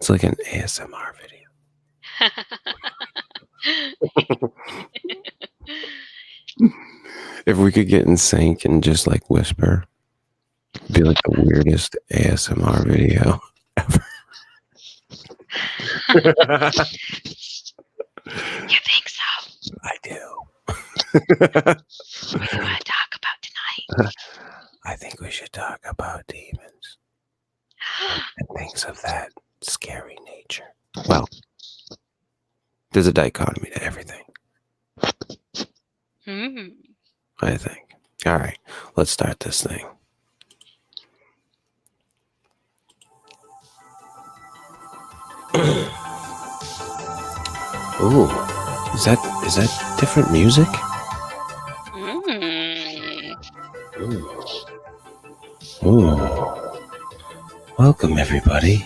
It's like an ASMR video. If we could get in sync and just like whisper, it'd be like the weirdest ASMR video ever. You think so? I do. What do you want to talk about tonight? I think we should talk about demons and things of that scary nature. Well, there's a dichotomy to everything, I think. All right, let's start this thing. Ooh, is that different music? Ooh. Welcome everybody.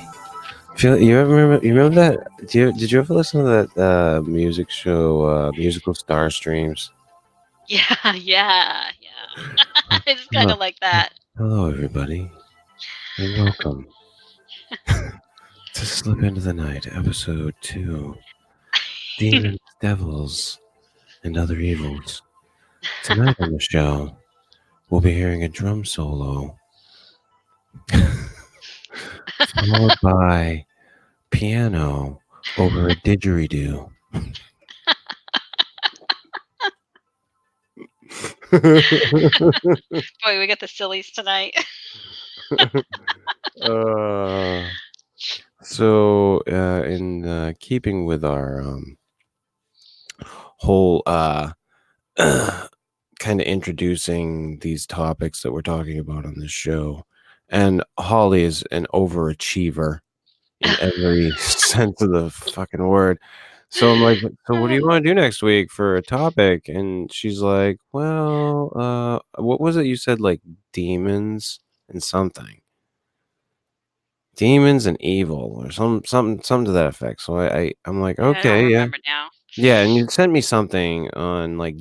You remember that? Did you ever listen to that music show, Musical Star Streams? Yeah. It's kind of like that. Hello everybody, and welcome to Slip Into the Night, episode 2. Demons, devils, and other evils. Tonight on the show, we'll be hearing a drum solo, followed by piano over a didgeridoo. Boy, we got the sillies tonight. So, in keeping with our whole kind of introducing these topics that we're talking about on this show, and Holly is an overachiever in every sense of the fucking word. So I'm like, so what do you want to do next week for a topic? And she's like, well, what was it you said, like demons and something? Demons and evil, or something to that effect. So I'm like, okay, I don't remember now. yeah. And you sent me something on like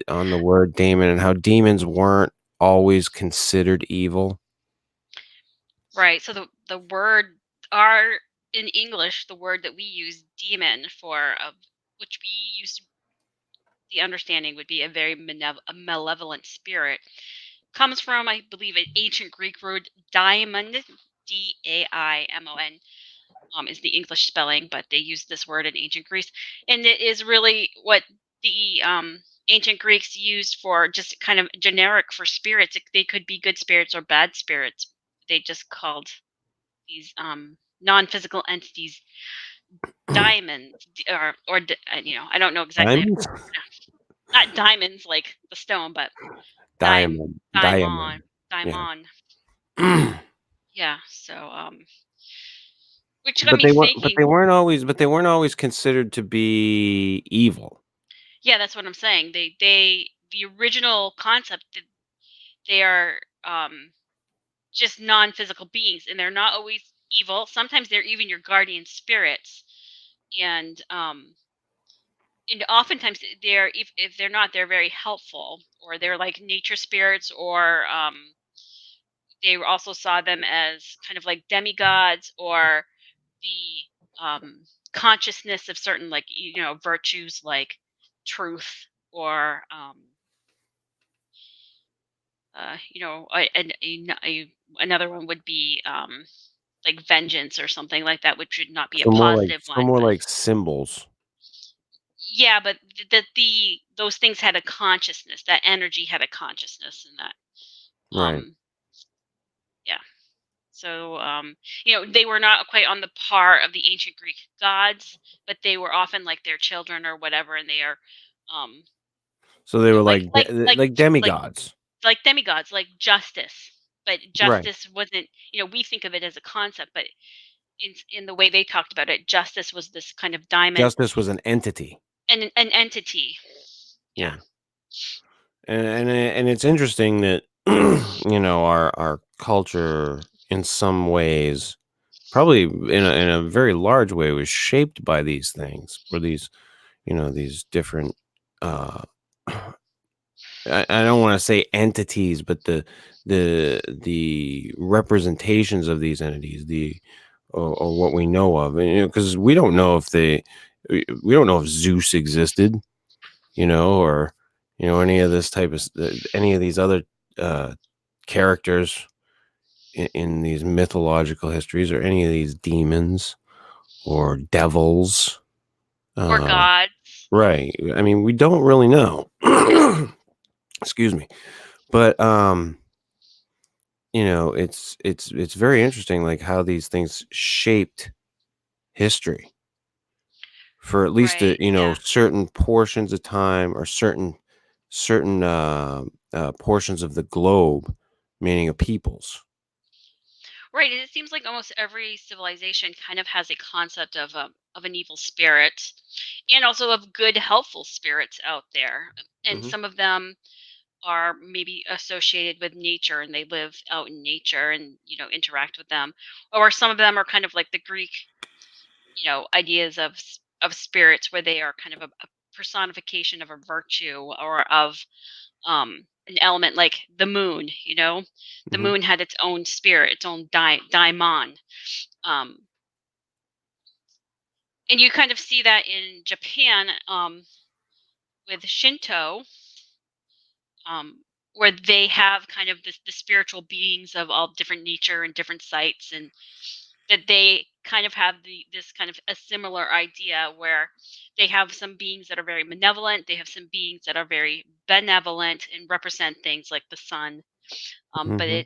on the word demon and how demons weren't always considered evil. Right. So the word in English, the word that we use demon for, which we use, the understanding would be a very malevolent spirit, comes from, I believe, an ancient Greek word daimon, Daimon. Is the English spelling, but they used this word in ancient Greece, and it is really what the ancient Greeks used for just kind of generic for spirits. They could be good spirits or bad spirits. They just called these non-physical entities diamonds, or I don't know exactly. Diamonds? Not diamonds like the stone, but Diamond. daimon. Yeah. Yeah. So which got But me thinking. But they weren't always considered to be evil. Yeah, that's what I'm saying. The original concept, they are just non-physical beings, and they're not always evil. Sometimes they're even your guardian spirits, and oftentimes they're, if they're not, they're very helpful, or they're like nature spirits, or they also saw them as kind of like demigods, or the consciousness of certain, like, virtues like truth, or another one would be like vengeance or something like that, which would not be a positive one, more but like symbols. yeah, but those things had a consciousness. That energy had a consciousness, and that Right. yeah. So they were not quite on the par of the ancient Greek gods, but they were often like their children or whatever, and they are So they were like like demigods. like demigods, like justice. But justice wasn't, we think of it as a concept, but in the way they talked about it, justice was this kind of diamond. Justice was an entity. An entity. Yeah. And it's interesting that our culture in some ways, probably in a very large way, was shaped by these things, or these these different I don't want to say entities, but the representations of these entities, the or what we know of, and because we don't know if we don't know if Zeus existed, or any of this type of any of these other uh, characters in these mythological histories, or any of these demons or devils. Or Uh, gods. right. I mean, we don't really know. Excuse me. But it's very interesting, like how these things shaped history for at least Right. Yeah. certain portions of time, or certain portions of the globe, meaning of peoples. Right, and it seems like almost every civilization kind of has a concept of an evil spirit, and also of good, helpful spirits out there. And Hmm. some of them are maybe associated with nature, and they live out in nature, and interact with them. Or some of them are kind of like the Greek, ideas of spirits, where they are kind of a personification of a virtue, or of an element, like the moon. The Hmm. moon had its own spirit, its own daimon. um and you kind of see that in Japan, with Shinto, um where they have kind of the spiritual beings of all different nature and different sites, and that they kind of have this kind of a similar idea, where they have some beings that are very malevolent, they have some beings that are very benevolent and represent things like the sun. But Hmm.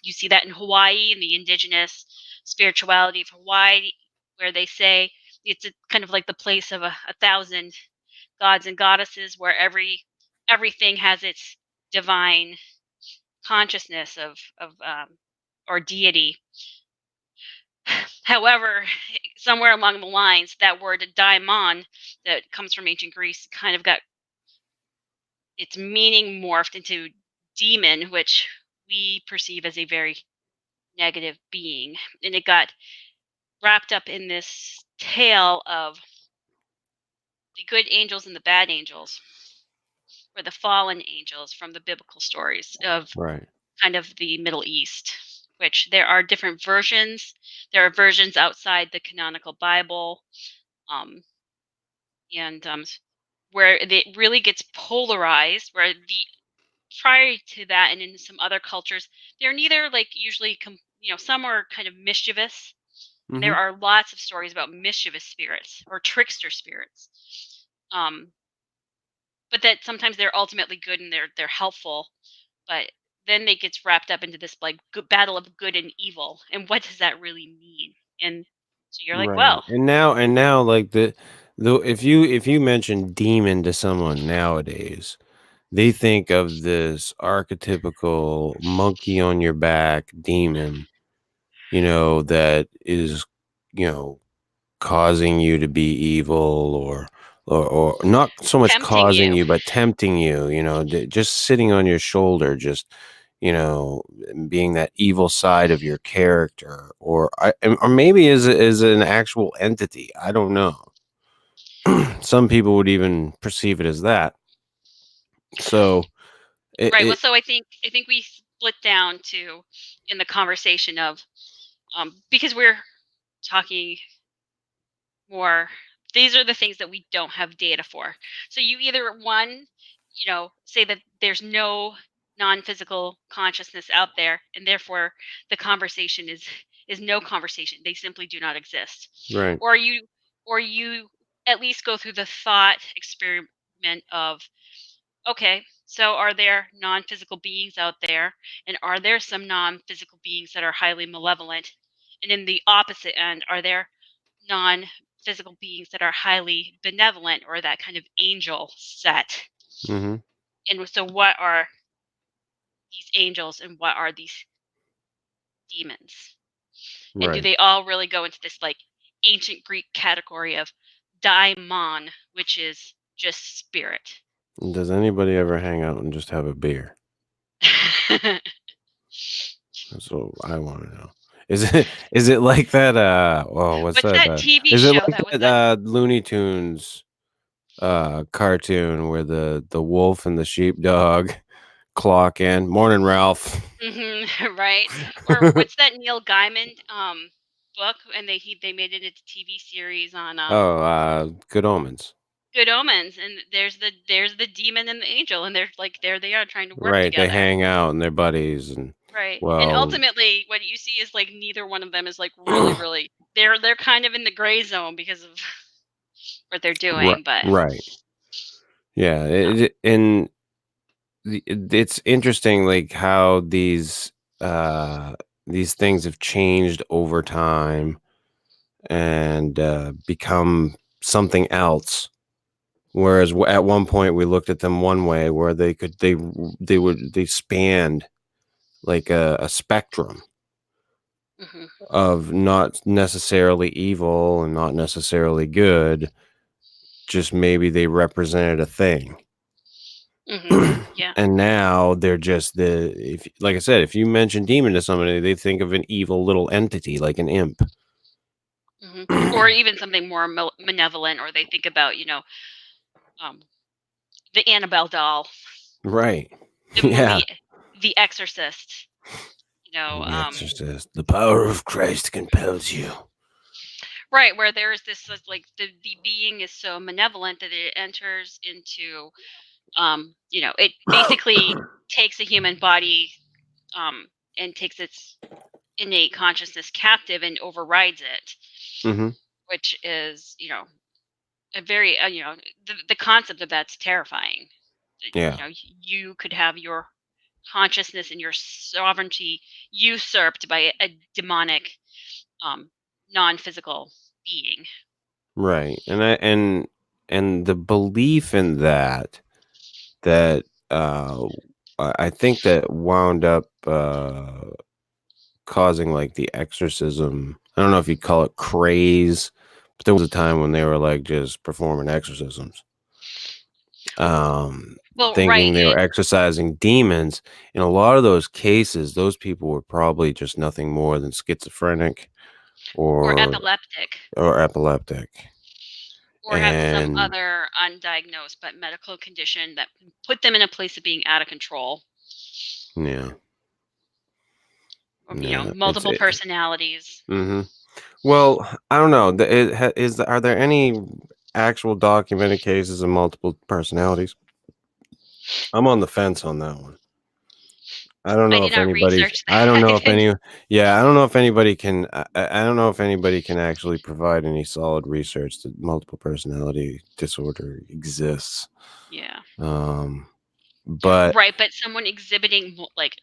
you see that in Hawaii, in the indigenous spirituality of Hawaii, where they say it's kind of like the place of a thousand gods and goddesses, where everything has its divine consciousness or deity. However, somewhere along the lines, that word daimon, that comes from ancient Greece, kind of got its meaning morphed into demon, which we perceive as a very negative being. And it got wrapped up in this tale of the good angels and the bad angels, or the fallen angels from the biblical stories of Right. kind of the Middle East, which there are different versions. There are versions outside the canonical Bible, um, and where it really gets polarized, where the prior to that, and in some other cultures, they're neither, like, usually some are kind of mischievous, and there Hmm. are lots of stories about mischievous spirits or trickster spirits. um but that sometimes they're ultimately good, and they're helpful. But then they gets wrapped up into this, like, battle of good and evil, and what does that really mean? And so you're like, Right. well, And now, like the if you mention demon to someone nowadays, they think of this archetypical monkey on your back demon, that is, you know, causing you to be evil, or not so much tempting causing you. you, but tempting you, just sitting on your shoulder, just, you know, being that evil side of your character, or maybe is an actual entity. I don't know. Some people would even perceive it as that. So it, Right. Well, it so I think we split down to, in the conversation of, because we're talking more, these are the things that we don't have data for. So you either, one, say that there's no non-physical consciousness out there, and therefore the conversation is no conversation. They simply do not exist. right. Or you or you at least go through the thought experiment of, okay, so are there non-physical beings out there, and are there some non-physical beings that are highly malevolent? And in the opposite end, are there non-physical beings that are highly benevolent, or that kind of angel set? Hmm. And so what are these angels, and what are these demons? And do Right. they all really go into this, like, ancient Greek category of daimon, which is just spirit? Does anybody ever hang out and just have a beer? That's what I want to know. Is it like that? What's What's that? that TV Is it show like that was that on? Looney Tunes cartoon where the wolf and the sheepdog clock in? Morning, Ralph. Right? Or what's that Neil Gaiman book, and they made it into TV series on Good Omens. Good Omens, and there's the demon and the angel, and they're like there they are trying to work Right, they together. hang out and they're buddies and Right. And well, ultimately what you see is like neither one of them is like really, really they're kind of in the gray zone because of what they're doing, but right. Yeah, and it's interesting like how these things have changed over time and become something else. Whereas at one point we looked at them one way, where they spanned like a spectrum mhm, of not necessarily evil and not necessarily good, just maybe they represented a thing. mhm. Yeah. And now they're just if like I said, if you mention demon to somebody, they think of an evil little entity like an imp. Mhm. Or even something more malevolent, or they think about, um the Annabelle doll, Right. the Yeah. movie The Exorcist, you know, The Exorcist. The power of Christ compels you. right, where there's this like the being is so malevolent that it enters into it basically takes a human body um and takes its innate consciousness captive and overrides it, Hmm. which is a very the concept of that's terrifying. Yeah. You could have your consciousness and your sovereignty usurped by a demonic um non-physical being. Right. And the belief in that I think that wound up causing like the exorcism. I don't know if you'd call it craze, but there was a time when they were like just performing exorcisms, Well, right. thinking they were exorcising demons. In a lot of those cases, those people were probably just nothing more than schizophrenic Or or epileptic, epileptic. or have some And other undiagnosed but medical condition that put them in a place of being out of control, yeah, or yeah, multiple personalities. mm-hmm. Well, I don't know. Are there any actual documented cases of multiple personalities? I'm on the fence on that one. I don't I know did if not anybody's. research I don't that. know if any. Yeah, I don't know if anybody can. I don't know if anybody can actually provide any solid research that multiple personality disorder exists. Yeah. Um, but Right, but someone exhibiting like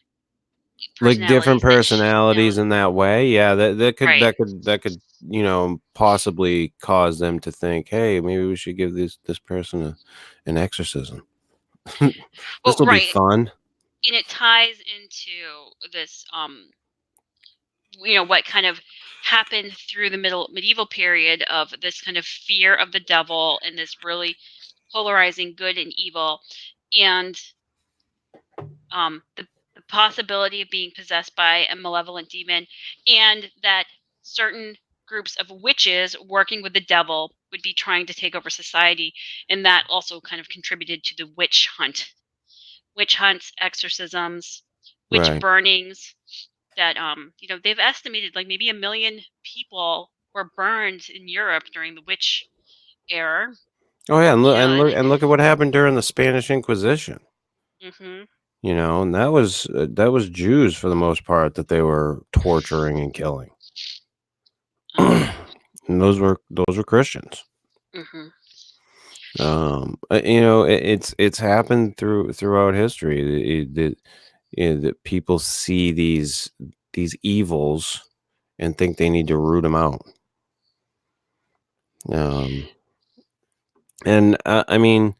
like different personalities that personalities in that way, yeah, right. that could possibly cause them to think, hey, maybe we should give this person an exorcism. This Well, will be right, fun. and it ties into this what kind of happened through the middle medieval period of this kind of fear of the devil and this really polarizing good and evil, and the possibility of being possessed by a malevolent demon, and that certain groups of witches working with the devil would be trying to take over society, and that also kind of contributed to the witch hunts, exorcisms, witch Right. burnings, that they've estimated like maybe 1 million people were burned in Europe during the witch era. Oh yeah, and look And and look at what happened during the Spanish Inquisition. mhm. And that was Jews for the most part that they were torturing and killing. Um, And those were Christians. mhm. It's happened throughout history that people see these evils and think they need to root them out. Um, and I mean,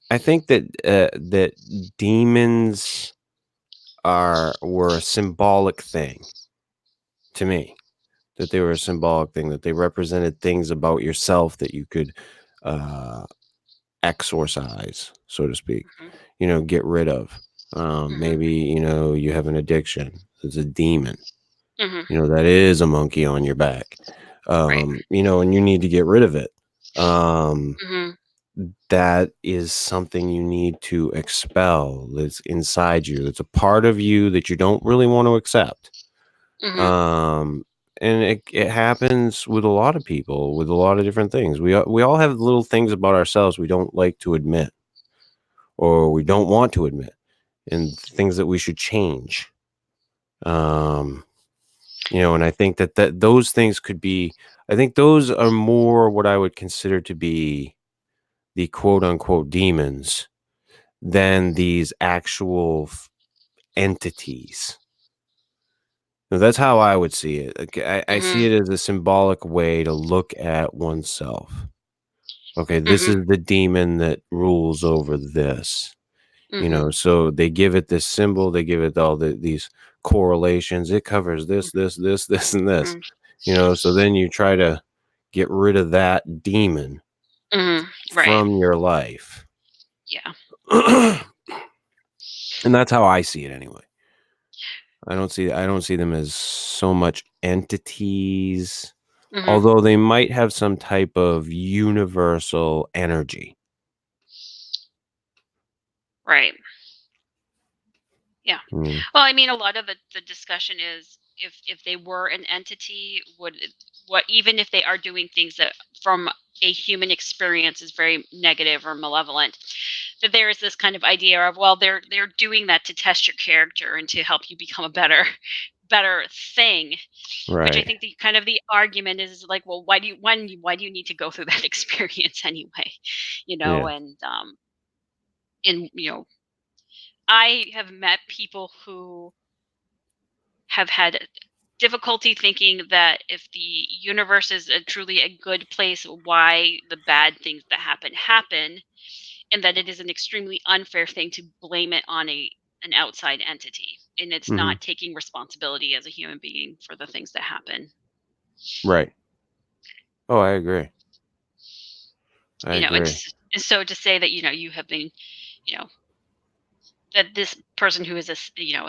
I think that demons were a symbolic thing to me. That they were a symbolic thing. That they represented things about yourself that you could uh, exorcise, so to speak. Mhm. Get rid of. Mhm. Maybe you have an addiction. It's a demon. Mhm. That is a monkey on your back. Right. And you need to get rid of it. Mhm. That is something you need to expel. That's inside you. That's a part of you that you don't really want to accept. Mhm. And it happens with a lot of people, with a lot of different things. We all have little things about ourselves we don't like to admit, or we don't want to admit, and things that we should change. Um, and I think that those things could be. I think those are more what I would consider to be the quote unquote demons than these actual entities. Now, that's how I would see it. Okay, I see Mhm. it as a symbolic way to look at oneself. Okay, this Mhm. is the demon that rules over this. Mhm. So they give it this symbol, they give it all these correlations. It covers this, this, this, this, and this. Mhm. So then you try to get rid of that demon Mhm. Right. from your life. Yeah. And that's how I see it anyway. I don't see them as so much entities, Mhm. although they might have some type of universal energy. Right. Yeah. Mm, Well, I mean, a lot of the discussion is if they were an entity, what even if they are doing things that from a human experience is very negative or malevolent, that there is this kind of idea of, well, they're doing that to test your character and to help you become a better thing. Which I right. think the kind of the argument is like, well, why do you need to go through that experience anyway? Yeah. And I have met people who have had difficulty thinking that if the universe is truly a good place, why the bad things that happen, and that it is an extremely unfair thing to blame it on an outside entity, and it's Hmm. not taking responsibility as a human being for the things that happen. Right. Oh, I agree. I And agree. so to say that you have been, you know that this person who is a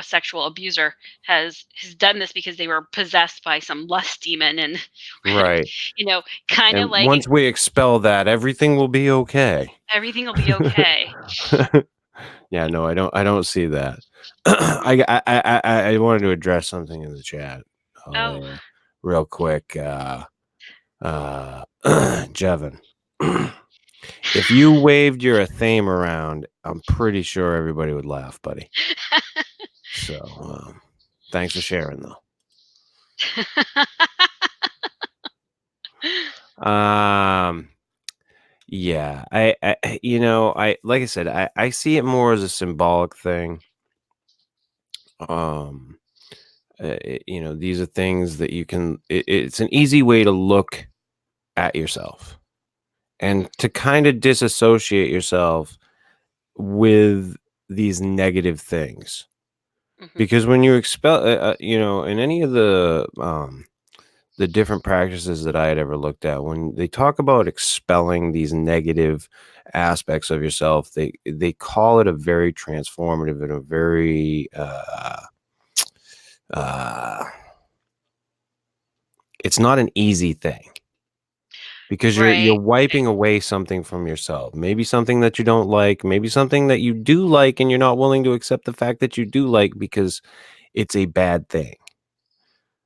sexual abuser has done this because they were possessed by some lust demon, and Right. you know kind of And like once we expel that, everything will be okay. everything will be okay. Yeah, no, I don't see that. Mhm. I wanted to address something in the chat, Oh. Holly, real quick. Jevin, if you waved your theme around, I'm pretty sure everybody would laugh, buddy. So, thanks for sharing, though. Um, yeah, I like I said, I see it more as a symbolic thing. Um, these are things that you can. It's an easy way to look at yourself and to kind of disassociate yourself with these negative things. Mhm. Because when you expel, in any of the different practices that I had ever looked at, when they talk about expelling these negative aspects of yourself, they call it a very transformative and a very uh, it's not an easy thing because you're Right. wiping away something from yourself. Maybe something that you don't like, maybe something that you do like, and you're not willing to accept the fact that you do like because it's a bad thing.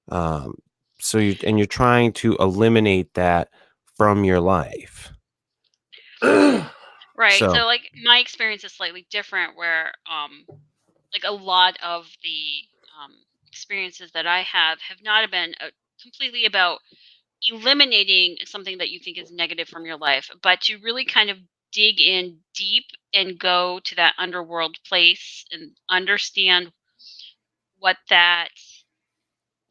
Um, so you're trying to eliminate that from your life. Right. So So like my experience is slightly different, where like a lot of the um experiences that I have not been completely about eliminating something that you think is negative from your life, but to really kind of dig in deep and go to that underworld place and understand what that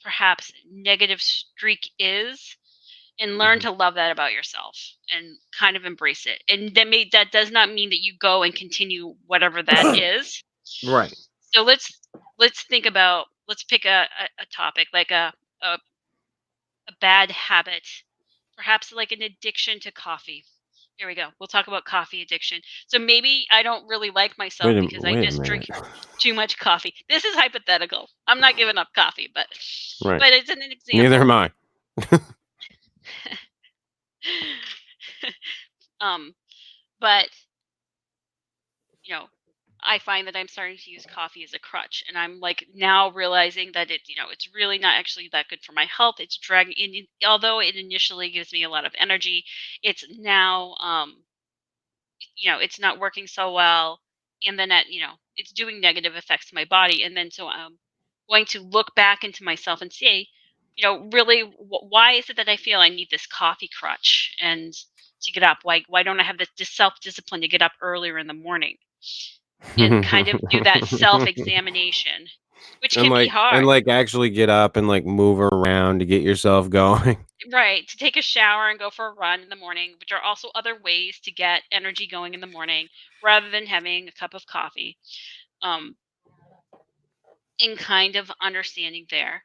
perhaps negative streak is, and learn Mhm. to love that about yourself and kind of embrace it. And that does not mean that you go and continue whatever that is. Right. So let's pick a topic like a a bad habit, perhaps like an addiction to coffee. Here we go. We'll talk about coffee addiction. So maybe I don't really like myself because I Wait a just drink minute. too much coffee. This is hypothetical. I'm not giving up coffee, but Right. but it's an Neither example. am I. um, but you know, I find that I'm starting to use coffee as a crutch, and I'm like now realizing that it's really not actually that good for my health. It's dragging in, although it initially gives me a lot of energy. It's now, it's not working so well, and then it's doing negative effects to my body, and then so I'm going to look back into myself and say, really, why is it that I feel I need this coffee crutch and to get up? Why don't I have this self discipline to get up earlier in the morning? And kind of do that self-examination, which can be and hard, like actually get up and like move around to get yourself going. right? To take a shower and go for a run in the morning, which are also other ways to get energy going in the morning rather than having a cup of coffee. Um, in kind of understanding there.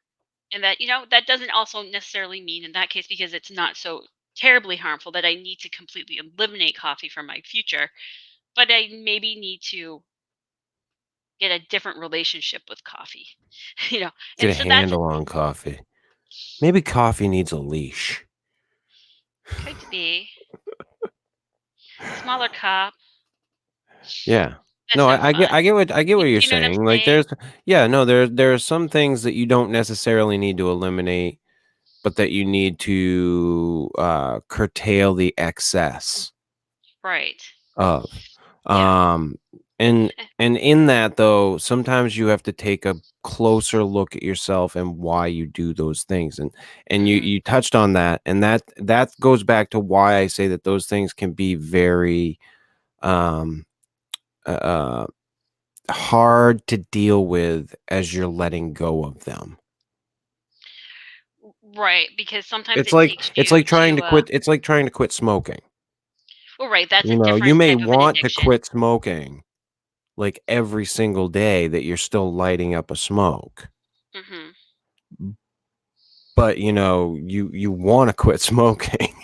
And that, that doesn't also necessarily mean in that case, because it's not so terribly harmful, that I need to completely eliminate coffee from my future, but I maybe need to get a different relationship with coffee. you know, Get and a so that's handle on coffee. Maybe coffee needs a leash. could be smaller cup. Yeah. That's No, no fun. I get what you're You know what I'm saying. Like saying? there are some things that you don't necessarily need to eliminate, but that you need to curtail the excess Right. of. Yeah. Um and and in that though, sometimes you have to take a closer look at yourself and why you do those things. And Mhm. you touched on that, and that goes back to why I say that those things can be very um uh, uh, hard to deal with as you're letting go of them. Right, because sometimes it takes It's you like trying to to quit it's like trying to quit smoking. well, right, that's a You know, you different may type of an want to addiction. quit smoking like every single day that you're still lighting up a smoke. Mhm. But you want to quit smoking.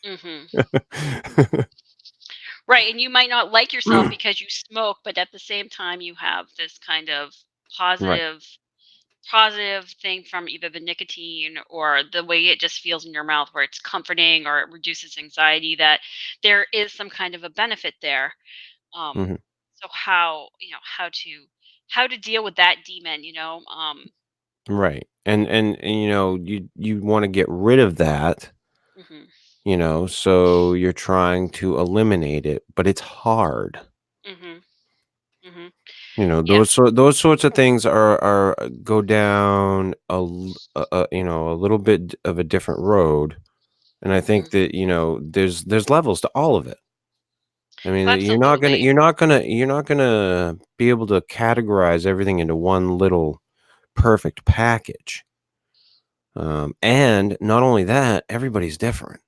Mhm. Right, and you might not like yourself because you smoke, but at the same time you have this kind of Right. positive positive thing from either the nicotine or the way it just feels in your mouth, where it's comforting or it reduces anxiety, that there is some kind of a benefit there. Um, Mhm. so how to deal with that demon, Right. And you wanna get rid of that, mhm, so you're trying to eliminate it, but it's hard. mhm, mhm, yeah, Those sorts of things are go down a little bit of a different road, and I mhm. think that, there's levels to all of it. I mean, Absolutely. you're not gonna be able to categorize everything into one little perfect package. And not only that, everybody's different.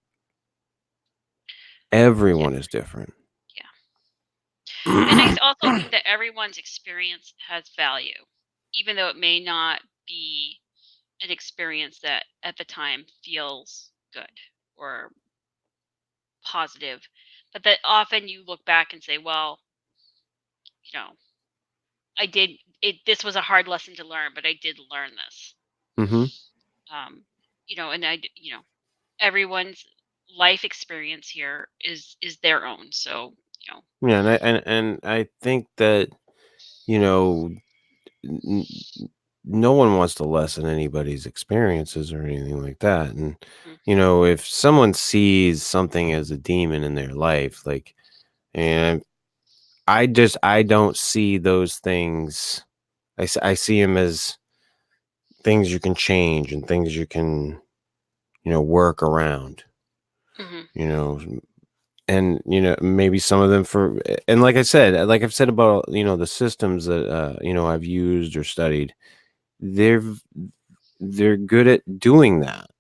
Yeah, Everyone is different. yeah. And I also think that everyone's experience has value, even though it may not be an experience that at the time feels good or positive, but that often you look back and say, well, you know, I did it. This was a hard lesson to learn, but I did learn this. Mhm. Um, and everyone's life experience here is their own. So, Yeah, and I think that, you know, n no one wants to lessen anybody's experiences or anything like that, and, mhm, if someone sees something as a demon in their life, like, and I don't see those things. I see them as things you can change and things you can, work around, mhm, you know, and, maybe some of them and like I've said about, the systems that, I've used or studied, they're they're good at doing that,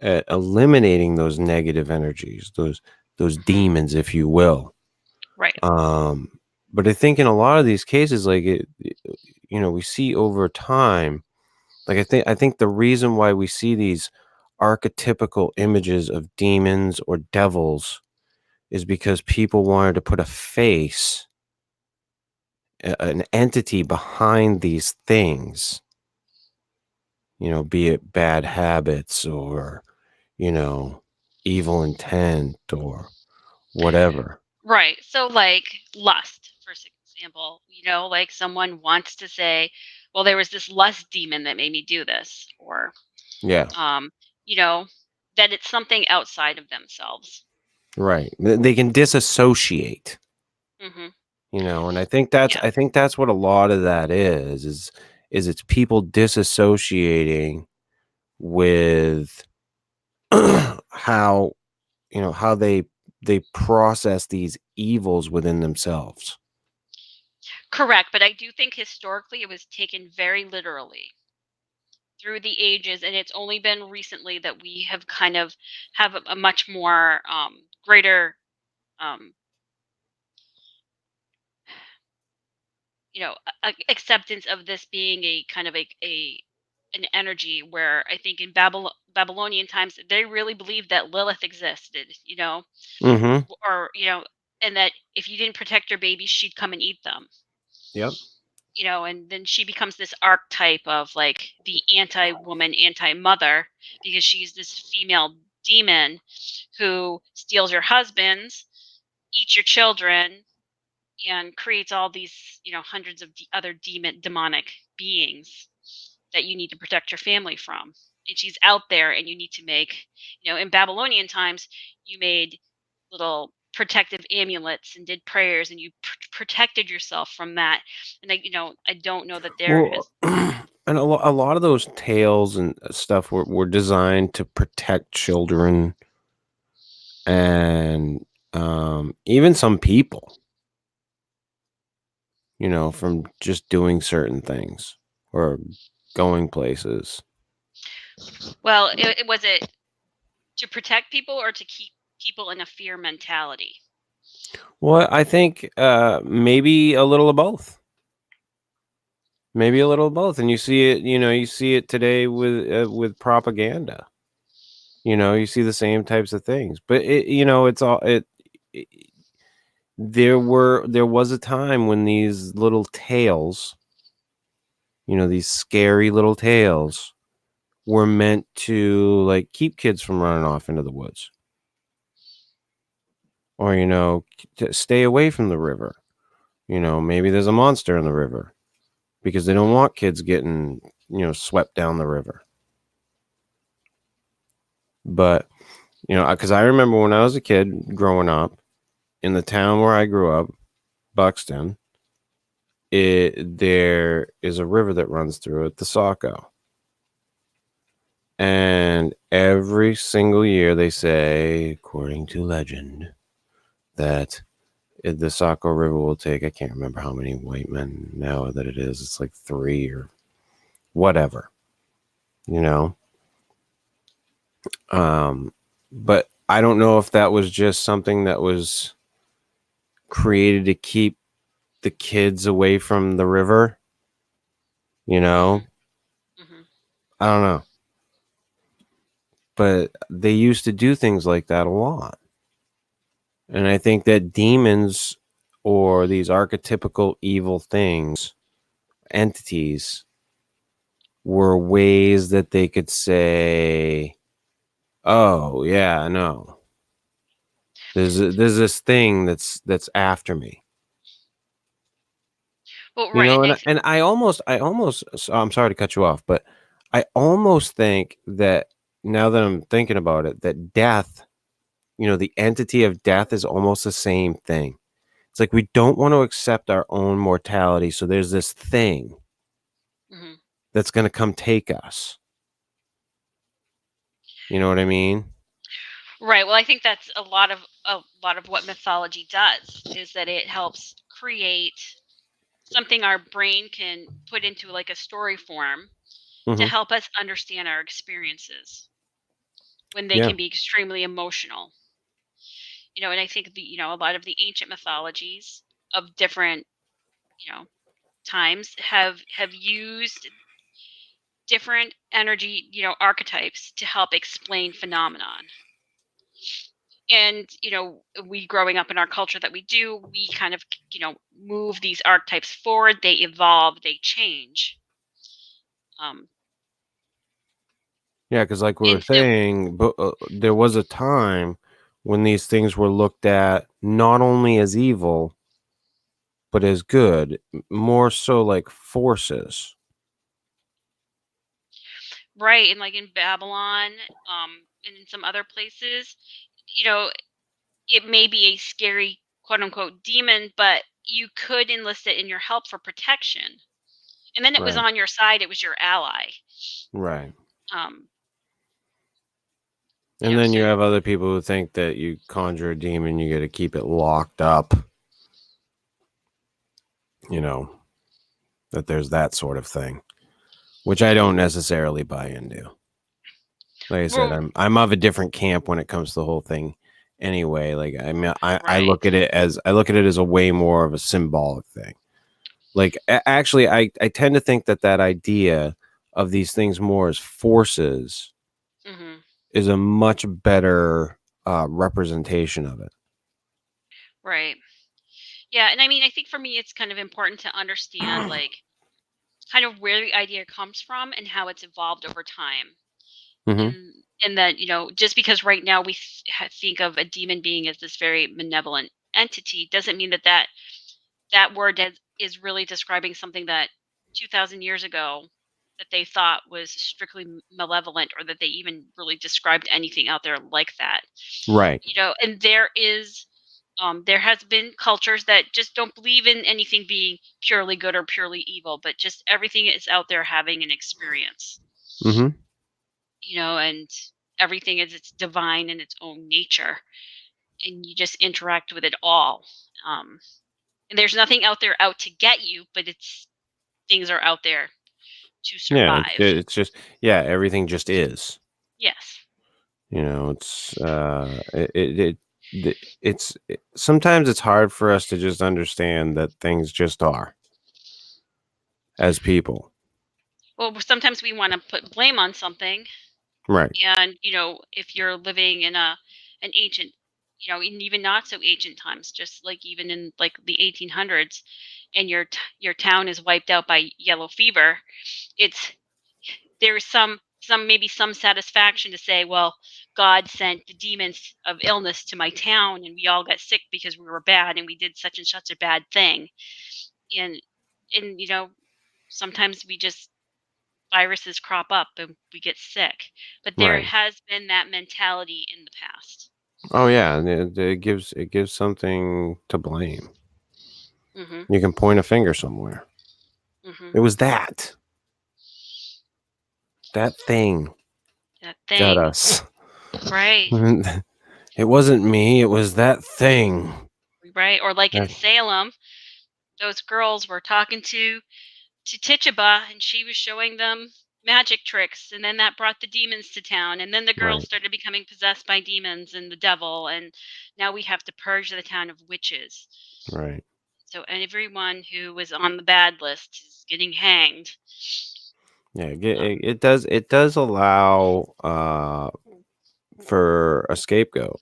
at eliminating those negative energies, those mhm, demons, if you will. right. Um, but I think in a lot of these cases, like we see over time, like I think the reason why we see these archetypical images of demons or devils is because people wanted to put a face, an entity behind these things, be it bad habits or, you know, evil intent or whatever. Right. So, like lust, for example. example, like someone wants to say, well, there was this lust demon that made me do this, or Yeah, um, you know, that it's something outside of themselves. right. They can disassociate, Hmm. and I think that's what a lot of that is it's people disassociating with how how they process these evils within themselves. Correct, but I do think historically it was taken very literally through the ages, and it's only been recently that we have kind of have a much more greater um, acceptance of this being a kind of a an energy, where I think in Babylonian times they really believed that Lilith existed, Mhm. or and that if you didn't protect your babies, she'd come and eat them. Yep. And then she becomes this archetype of like the anti-woman, anti-mother, because she's this female demon who steals your husbands, eats your children, and creates all these, hundreds of other demonic beings that you need to protect your family from. And she's out there, and you need to make, in Babylonian times, you made little protective amulets and did prayers, and you protected yourself from that. And I don't know that there Well, has. and a lot of those tales and stuff were designed to protect children and even some people, from just doing certain things or going places. Well, was it to protect people or to keep people in a fear mentality? Well, I think maybe a little of both. Maybe a little of both, and you see it today with propaganda. You see the same types of things, but it's all it there was a time when these little tales, these scary little tales were meant to like keep kids from running off into the woods, or to stay away from the river. Maybe there's a monster in the river because they don't Hmm. want kids getting swept down the river. But because I remember when I was a kid growing up in the town where I grew up, Buxton, there is a river that runs through it, the Saco. And every single year they say, according to legend, that the Saco River will take, I can't remember how many white men now that it is. It's like 3 or whatever, you know? But I don't know if that was just something that was created to keep the kids away from the river, you know? Hmm. Hmm. I don't know. But they used to do things like that a lot. And I think that demons or these archetypical evil things, entities, were ways that they could say, "Oh, yeah, no. There's this thing that's after me." Well, right, and And I almost so I'm sorry to cut you off, but I almost think that now that I'm thinking about it, that death, the entity of death is almost the same thing. It's like we don't want to accept our own mortality, so there's this thing mhm. that's going to come take us. You know what I mean? Right. Well, I think that's a lot of what mythology does, is that it helps create something our brain can put into like a story form to Mhm. help us understand our experiences when they Yeah. can be extremely emotional. And I think a lot of the ancient mythologies of different, you know, times have used different energy, archetypes to help explain phenomenon. And we growing up in our culture that we do, we kind of move these archetypes forward, they evolve, they change. um Yeah, because like we were and so saying, but there was a time when these things were looked at not only as evil, but as good, more so like forces. Right, and like in Babylon, and in some other places, you know, it may be a scary quote unquote demon, but you could enlist it in your help for protection. And then it was Right. on your side, it was your ally. Right. Um, And then so you have other people who think that you conjure a demon, you got to keep it locked up. You know, that there's that sort of thing, which I don't necessarily buy into. Like I said, well, I'm of a different camp when it comes to the whole thing. Anyway, like I mean, I right. look at it as a way more of a symbolic thing. Like actually, I tend to think that idea of these things more as forces Hmm. is a much better representation of it. Right. Yeah, and I mean, I think for me, it's kind of important to understand, like, kind of where the idea comes from and how it's evolved over time. Hmm. And that, just because right now we think of a demon being as this very malevolent entity doesn't mean that that word is really describing something that 2,000 years ago that they thought was strictly malevolent, or that they even really described anything out there like that. Right. And there has been cultures that just don't believe in anything being purely good or purely evil, but just everything is out there having an experience. Hmm. And everything is its divine in its own nature, and you just interact with it all. Um, and there's nothing out there out to get you, but it's things are out there to Yeah, survive. it's just everything just is. Yes. It's sometimes it's hard for us to just understand that things just are as people. Well, sometimes we want to put blame on something, Right. and if you're living in an ancient, in even not so ancient times, just like even in like the 1800s, and your town is wiped out by yellow fever, it's there's some maybe some satisfaction to say, well, God sent the demons of illness to my town, and we all got sick because we were bad and we did such and such a bad thing. And and sometimes we just viruses crop up and we get sick, but there Right. has been that mentality in the past. Oh yeah, and it gives something to blame. Mhm. You can point a finger somewhere. Mhm. It was that thing That got thing. us. Right. It wasn't me. It was that thing. Right. Or like in That, Salem, those girls were talking to Tituba, and she was showing them magic tricks, and then that brought the demons to town, and then the girls right. started becoming possessed by demons and the devil, and now we have to purge the town of witches. Right. So everyone who was on the bad list is getting hanged. Yeah. Uh, It does allow for a scapegoat.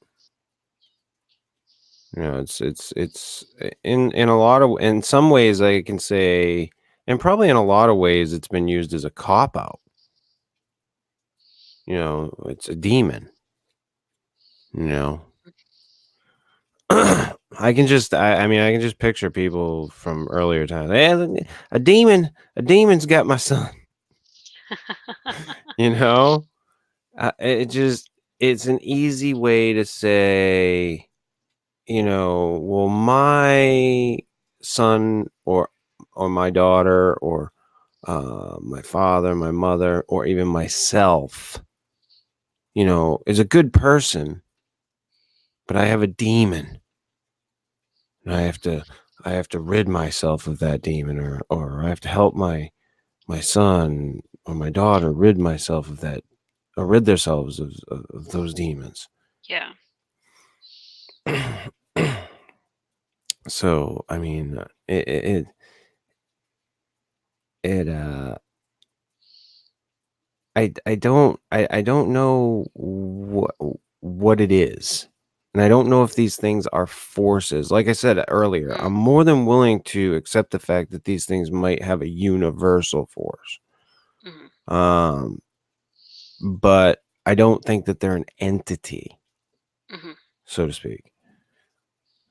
It's in a lot of in some ways I can say, and probably in a lot of ways it's been used as a cop out. It's a demon. You know, I mean I can just picture people from earlier times. Hey, a demon's got my son. You know, it's an easy way to say, well, my son or my daughter or my father, my mother, or even myself, is a good person, but I have a demon, and I have to rid myself of that demon, or I have to help my son or my daughter rid myself of that, or rid themselves of those demons. yeah. So I mean, it I don't know what it is. And I don't know if these things are forces. Like I said earlier, Mm, I'm more than willing to accept the fact that these things might have a universal force. mhm. Um, but I don't think that they're an entity, Mhm. so to speak.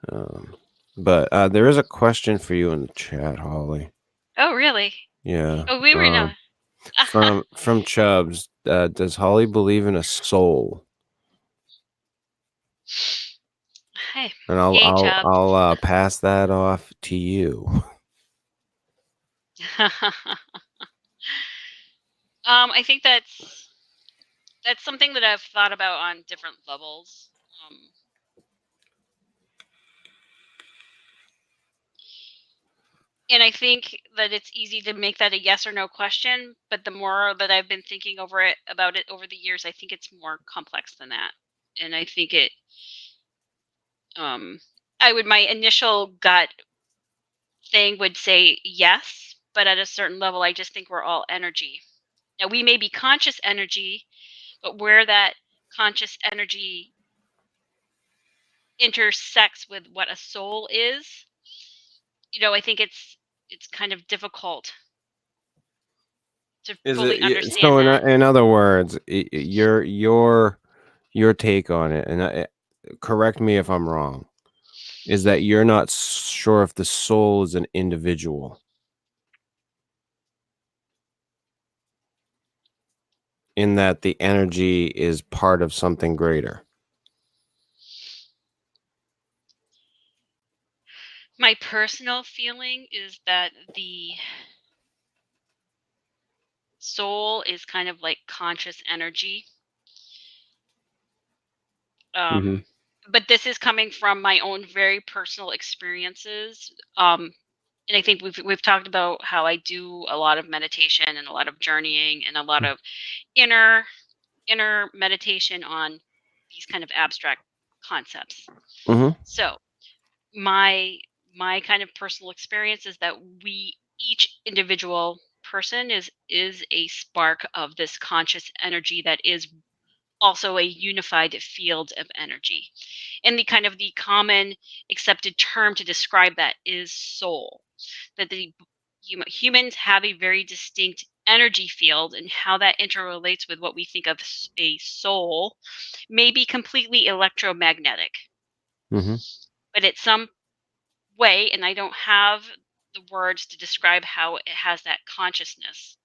Um, But there is a question for you in the chat, Holly. Oh, really? Yeah. Oh, we were in a. From Chubbs. Does Holly believe in a soul? Hey, And I'll hey, I'll Chubbs. I'll pass that off to you. I think that's something that I've thought about on different levels. And I think that it's easy to make that a yes or no question, but the more that I've been thinking about it over the years, I think it's more complex than that. And I think um my initial gut thing would say yes, but at a certain level I just think we're all energy. Now we may be conscious energy, but where that conscious energy intersects with what a soul is, I think it's kind of difficult to Is fully it so? understand that. In other words, your take on it, and correct me if I'm wrong, is that you're not sure if the soul is an individual, in that the energy is part of something greater. My personal feeling is that the soul is kind of like conscious energy. Mm-hmm. But this is coming from my own very personal experiences. And I think we've talked about how I do a lot of meditation and a lot of journeying and a lot of inner inner meditation on these kind of abstract concepts. Mm-hmm. So my my kind of personal experience is that we each individual person is a spark of this conscious energy that is also a unified field of energy. And the common accepted term to describe that is soul. That the humans have a very distinct energy field, and how that interrelates with what we think of a soul may be completely electromagnetic. Mm-hmm. But at some way, and I don't have the words to describe how it has that consciousness,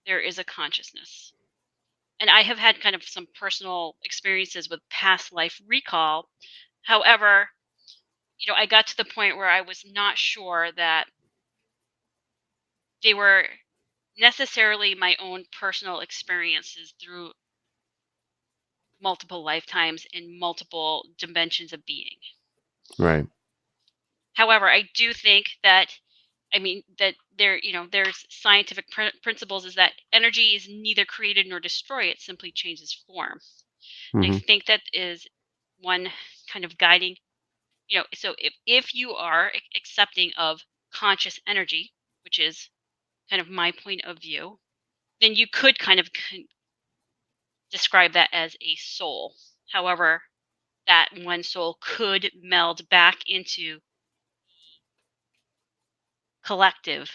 there is a consciousness. And I have had kind of some personal experiences with past life recall. However, I got to the point where I was not sure that they were necessarily my own personal experiences through multiple lifetimes in multiple dimensions of being. Right. However, I do think that, that there's scientific principles is that energy is neither created nor destroyed, it simply changes form. And I Mm-hmm. think that is one kind of guiding, so if you are accepting of conscious energy, which is kind of my point of view, then you could kind of describe that as a soul. However, that one soul could meld back into collective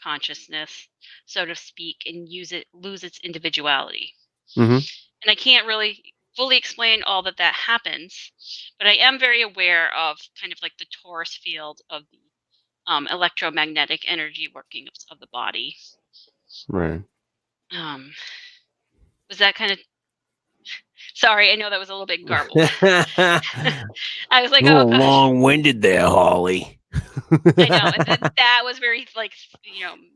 consciousness, so to speak, and lose its individuality. Mm-hmm. And I can't really fully explain all that happens, but I am very aware of kind of like the torus field of the electromagnetic energy workings of the body. Right. Um, was that kind of sorry? I know that was a little bit garbled. I was like, A oh little gosh, long-winded there, Holly. I know, and that was very like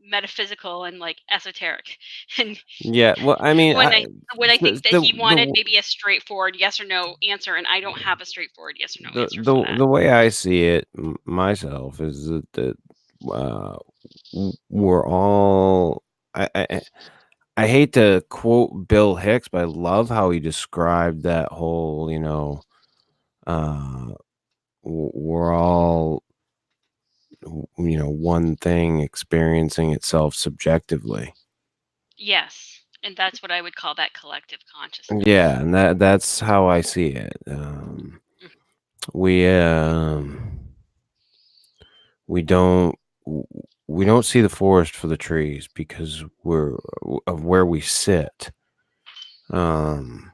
metaphysical and like esoteric. And Yeah. Well, I mean, when I think that he wanted the maybe a straightforward yes or no answer, and I don't have a straightforward yes or no answer for that. the way I see it myself is that uh, we're all. I hate to quote Bill Hicks, but I love how he described that whole. Uh, we're all one thing experiencing itself subjectively. Yes, and that's what I would call that collective consciousness. Yeah, and that's how I see it. Mm. We we don't we don't see the forest for the trees because we're of where we sit. Um,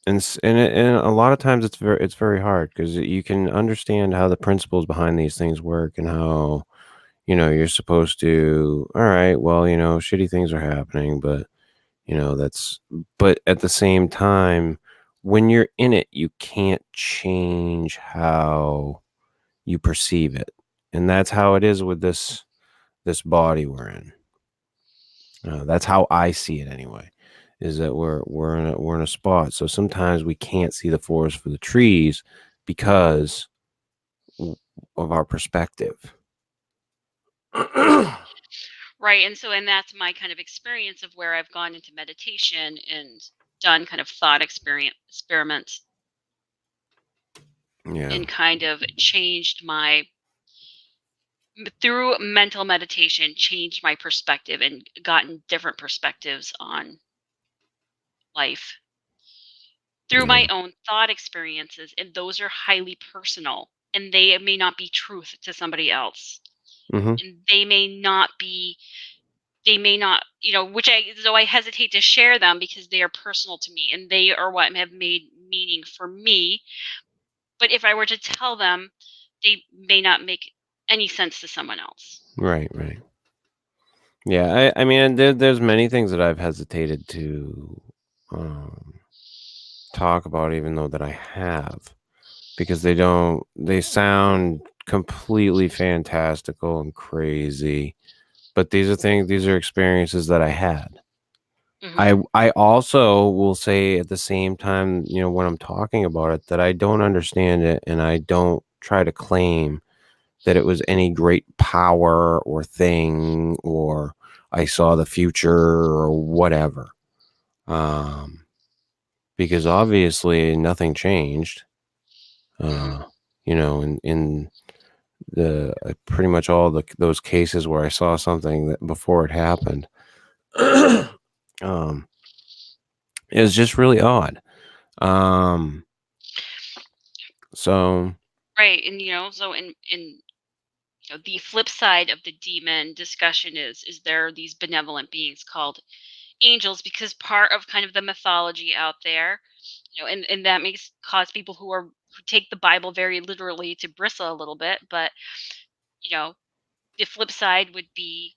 and a lot of times it's very hard because you can understand how the principles behind these things work and how you're supposed to. All right, well, shitty things are happening, but that's. But at the same time, when you're in it, you can't change how you perceive it, and that's how it is with this body we're in. That's how I see it anyway. Is that we're in a spot. So sometimes we can't see the forest for the trees because of our perspective. Right. And that's my kind of experience of where I've gone into meditation and done kind of thought experiments Yeah. and kind of changed my through mental meditation, changed my perspective and gotten different perspectives on life through Yeah. my own thought experiences. And those are highly personal and they may not be truth to somebody else. Mm-hmm. And they may not, which I hesitate to share them because they are personal to me and they are what have made meaning for me. But if I were to tell them, they may not make any sense to someone else. Right. Right. Yeah. I mean, there's many things that I've hesitated to um, talk about, even though that I have, because they sound completely fantastical and crazy. But these are experiences that I had. Hmm. I also will say at the same time, when I'm talking about it, that I don't understand it and I don't try to claim that it was any great power or thing or I saw the future or whatever. Um, because obviously nothing changed. Hmm. Uh, in the pretty much all those cases where I saw something that before it happened. um, it was just really odd. Um, so Right. And, so in the flip side of the demon discussion is there are these benevolent beings called angels because part of kind of the mythology out there, and that makes cause people who take the Bible very literally to bristle a little bit. But, you know, the flip side would be,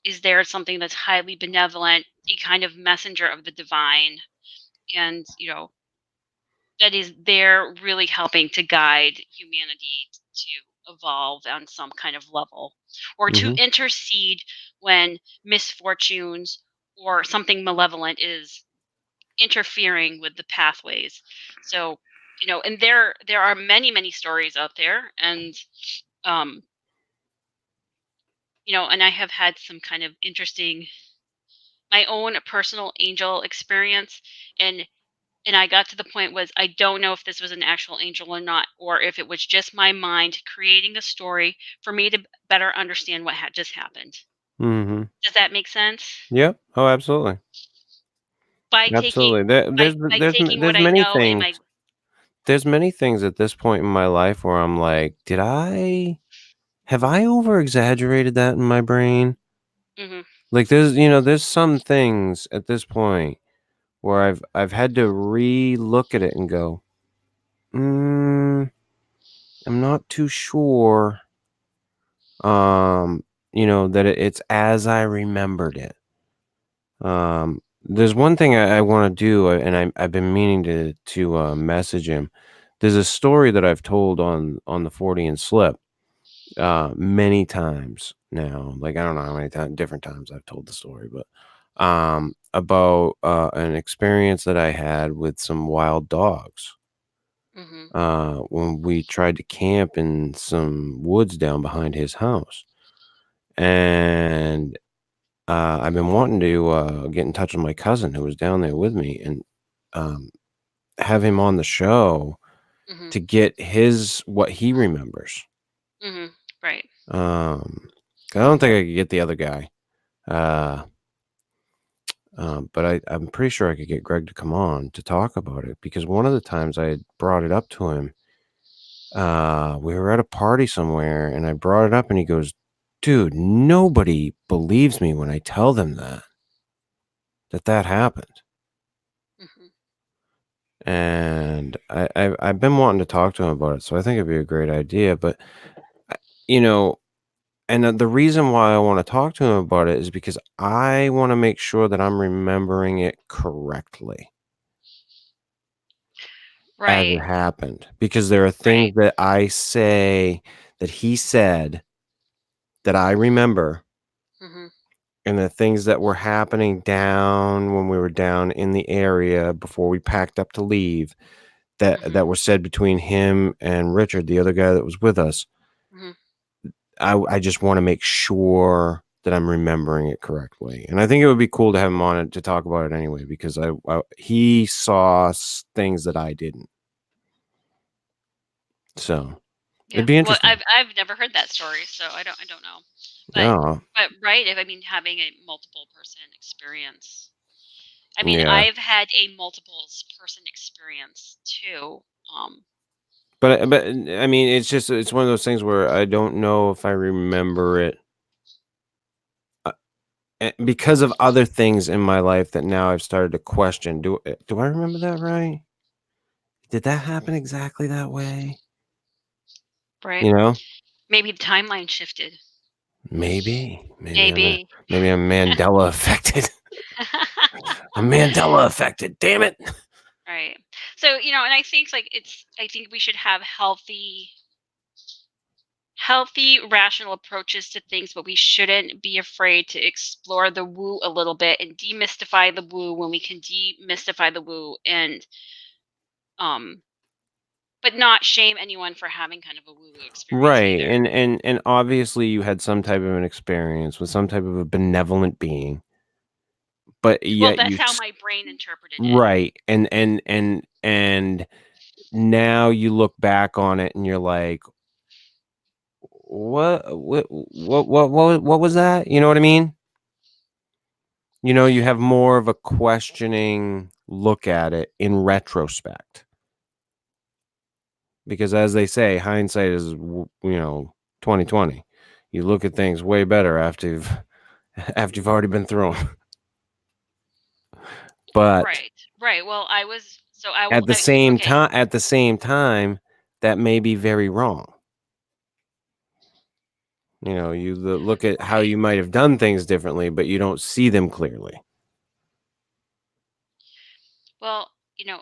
is there something that's highly benevolent, a kind of messenger of the divine, and that is there really helping to guide humanity to evolve on some kind of level or to mhm, intercede when misfortunes or something malevolent is interfering with the pathways. So, and there are many stories out there, and um and I have had some kind of interesting my own personal angel experience, and I got to the point was I don't know if this was an actual angel or not, or if it was just my mind creating a story for me to better understand what had just happened. mhm. Does that make sense? Yep. Oh, absolutely. By taking Absolutely. There by there's by there's taking what there's I many know in things my there's many things at this point in my life where I'm like, have I over exaggerated that in my brain? mhm, Like there's some things at this point where I've had to re-look at it and go, mm, I'm not too sure. That it's as I remembered it. There's one thing I want to do, and I've been meaning to message him. There's a story that I've told on the 40 and slip many times now. Like I don't know how many different times I've told the story, but about an experience that I had with some wild dogs. mhm, When we tried to camp in some woods down behind his house, and I've been wanting to get in touch with my cousin who was down there with me and um, have him on the show mhm, to get what he remembers. mhm, right, Um, I don't think I could get the other guy, uh, but I'm pretty sure I could get Greg to come on to talk about it because one of the times I had brought it up to him, we were at a party somewhere and I brought it up and he goes, "Dude, nobody believes me when I tell them that happened." mhm, and I've been wanting to talk to him about it, so I think it'd be a great idea. But you know, and the reason why I want to talk to him about it is because I want to make sure that I'm remembering it correctly as it Right. happened. Because there are things Right. that I say that he said that I remember, Mhm. and the things that were happening down when we were down in the area before we packed up to leave Mhm. that were said between him and Richard, the other guy that was with us. Mhm. I just want to make sure that I'm remembering it correctly. And I think it would be cool to have him on it to talk about it anyway, because he saw things that I didn't. So it'd Yeah. be Well, interesting. I've never heard that story, so I don't know. But Yeah. right, if I mean having a multiple person experience. I mean, Yeah. I've had a multiple person experience too. Um, But I mean, it's one of those things where I don't know if I remember it because of other things in my life that now I've started to question. Do I remember that right? Did that happen exactly that way? right. You know? Maybe the timeline shifted. Maybe. Maybe. Maybe I'm Mandela affected. I'm Mandela affected. Damn it. Right. So, and I think I think we should have healthy rational approaches to things, but we shouldn't be afraid to explore the woo a little bit and demystify the woo when we can demystify the woo, and um but not shame anyone for having kind of a woo woo experience Right. either. And obviously you had some type of an experience with some type of a benevolent being, but Well, yet that's how my brain interpreted it. right. And now you look back on it and you're like, what was that? You know what I mean? You have more of a questioning look at it in retrospect. Because as they say, hindsight is 2020. You look at things way better after you've after you've already been through 'em. But Right. Right. Well, I was so I okay. at the same time, that may be very wrong. You look at how Right. you might have done things differently, but you don't see them clearly. Well,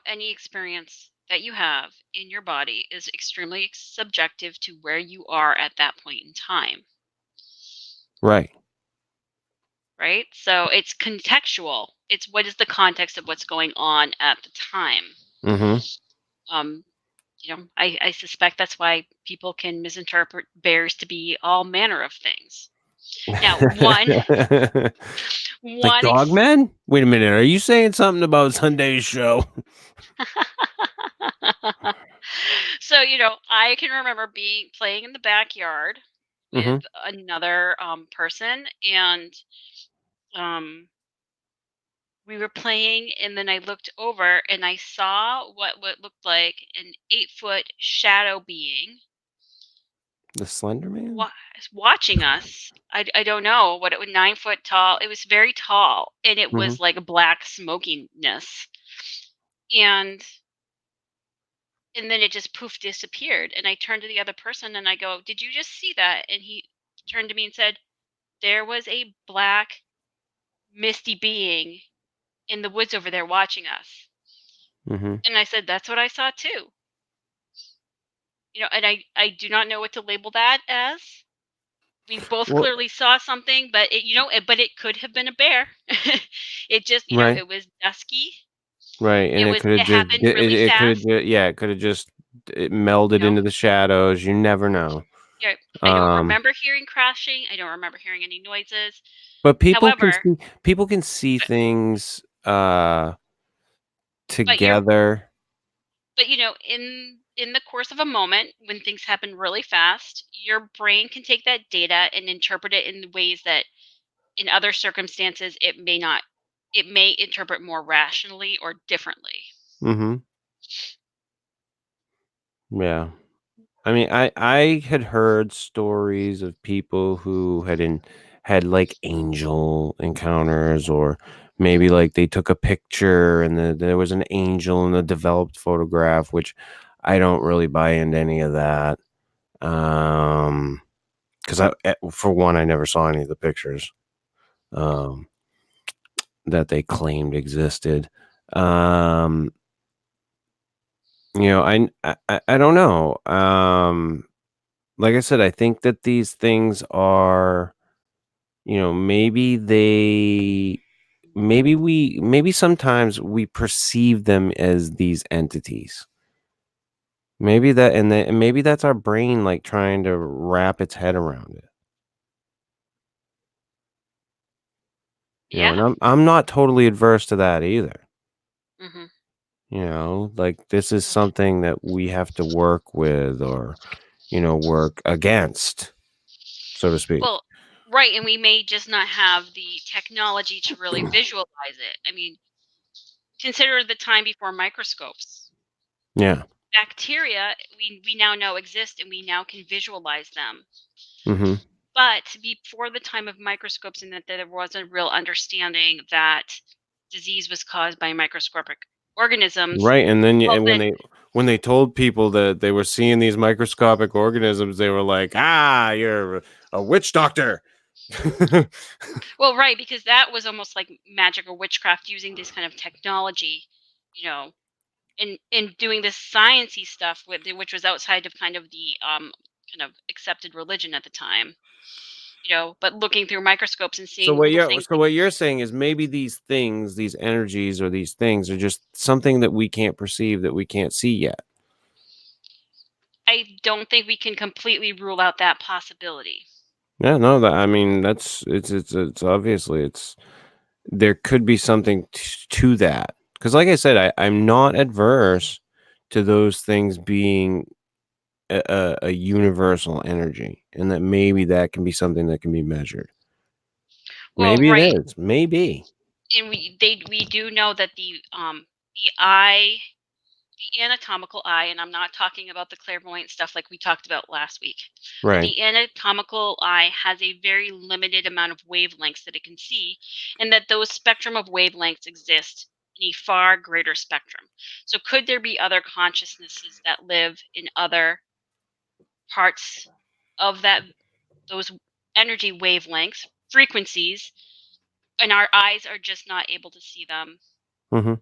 any experience that you have in your body is extremely subjective to where you are at that point in time, Right. right? So it's contextual. It's what is the context of what's going on at the time. Mhm. Um, I suspect that's why people can misinterpret bears to be all manner of things. Now, Like one ex- Dogman? Wait a minute, are you saying something about Sunday's show? so I can remember being playing in the backyard with Mhm. another person, and um we were playing, and then I looked over and I saw what looked like an 8-foot shadow being The Slender Man? wa- watching us. I don't know what it was, 9 foot tall. It was very tall, and it Mhm. was like a black smokiness, and then it just poof disappeared. And I turned to the other person and I go, "Did you just see that?" And he turned to me and said, "There was a black misty being in the woods over there watching us." Mhm. And I said, "That's what I saw too." And I do not know what to label that as. We both Well, clearly saw something, but but it could have been a bear. It just, right. it was dusky. Right, and It happened really it could have fast. just yeah, it could have just it You melded know, into the shadows, you never know. yeah, I don't Um, remember hearing crashing. I don't remember hearing any noises. but However, people can see but things, but you're together. but in the course of a moment when things happen really fast, your brain can take that data and interpret it in ways that in other circumstances it may interpret more rationally or differently. Mhm. Yeah. I mean, I had heard stories of people who had like angel encounters or maybe like they took a picture and there was an angel in the developed photograph, which I don't really buy into any of that. Because for one, I never saw any of the pictures um, that they claimed existed. Um, I don't know. Like I said, I think that these things are, maybe sometimes we perceive them as these entities. Maybe that's our brain like trying to wrap its head around it. And Yeah. I'm not totally adverse to that either. Hmm. Like this is something that we have to work with or, work against, so to speak. Well, right, and we may just not have the technology to really visualize it. I mean, consider the time before microscopes. Yeah. Bacteria, we now know exist and we now can visualize them. Mhm. But before the time of microscopes and that there was a real understanding that disease was caused by microscopic organisms, Right, and then well, and then when they told people that they were seeing these microscopic organisms, they were like, "Ah, you're a witch doctor." well, right, because that was almost like magic or witchcraft using this kind of technology, you know, in doing this sciencey stuff which was outside of kind of the kind of accepted religion at the time, but looking through microscopes and So seeing what little you're things so what you're saying is maybe these things, these energies or these things are just something that we can't perceive, that we can't see yet. I don't think we can completely rule out that possibility. Yeah, no, that I mean, it's obviously there could be something to that. Because like I said, I'm not adverse to those things being a universal energy, and that maybe that can be something that can be measured. Well, Maybe it right, is. Maybe. and we do know that the eye, the anatomical eye, and I'm not talking about the clairvoyant stuff like we talked about last week, but Right. the anatomical eye has a very limited amount of wavelengths that it can see, and that those spectrum of wavelengths exist in a far greater spectrum. So, could there be other consciousnesses that live in other parts of those energy wavelengths, frequencies, and our eyes are just not able to see them? Mhm.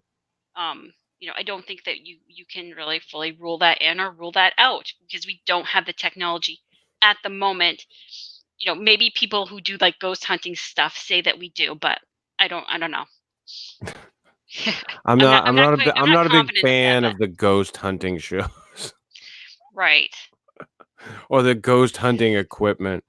I don't think that you can really fully rule that in or rule that out because we don't have the technology at the moment. Maybe people who do like ghost hunting stuff say that we do, but I don't know. I'm I'm not not I'm I'm not not a quite big I'm I'm not not a big confident of that, fan but of the ghost hunting shows right. or the ghost hunting equipment.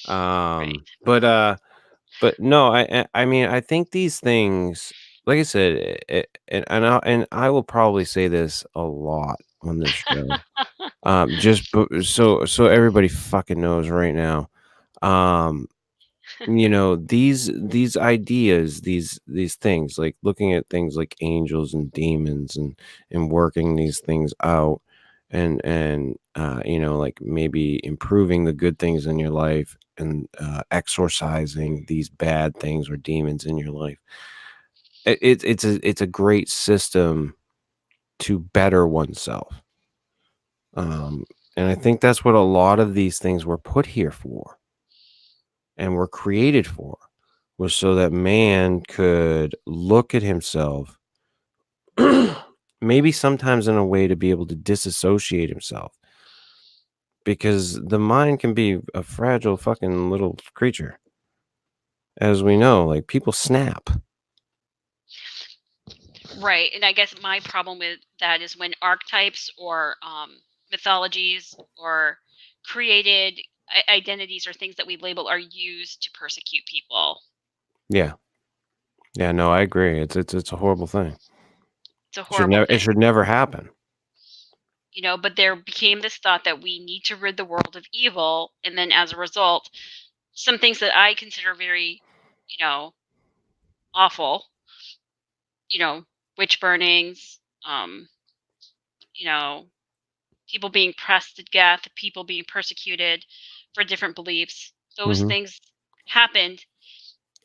Right. But no, I mean, I think these things, like I said, and I will probably say this a lot on this show. So everybody fucking knows right now. Um, these ideas, these things, like looking at things like angels and demons and working these things out and like maybe improving the good things in your life and exorcising these bad things or demons in your life. It's a great system to better oneself. Um, and I think that's what a lot of these things were put here for and were created for, was so that man could look at himself, maybe sometimes in a way to be able to disassociate himself, because the mind can be a fragile fucking little creature. As we know, like people snap. Right. And I guess my problem with that is when archetypes or mythologies or created identities or things that we label are used to persecute people. Yeah. Yeah, no, I agree. It's a horrible thing. It's a horrible It thing. should never happen. But there became this thought that we need to rid the world of evil, and then as a result, some things that I consider very, you know, awful, you know, witch burnings, you know, people being pressed to death, people being persecuted for different beliefs. Those Mhm. things happened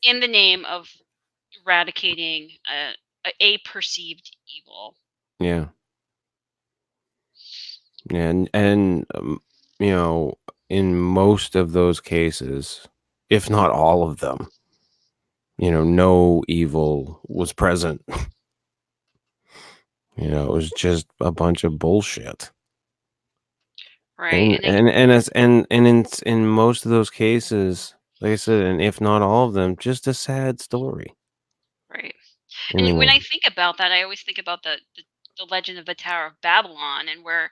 in the name of eradicating a perceived evil. Yeah. And you know, in most of those cases, if not all of them, no evil was present. It was just a bunch of bullshit. Right. And And and and as and in most of those cases, like I said, and if not all of them, just a sad story right. in And the when I end. think about that, I always think about the legend of the Tower of Babylon, and where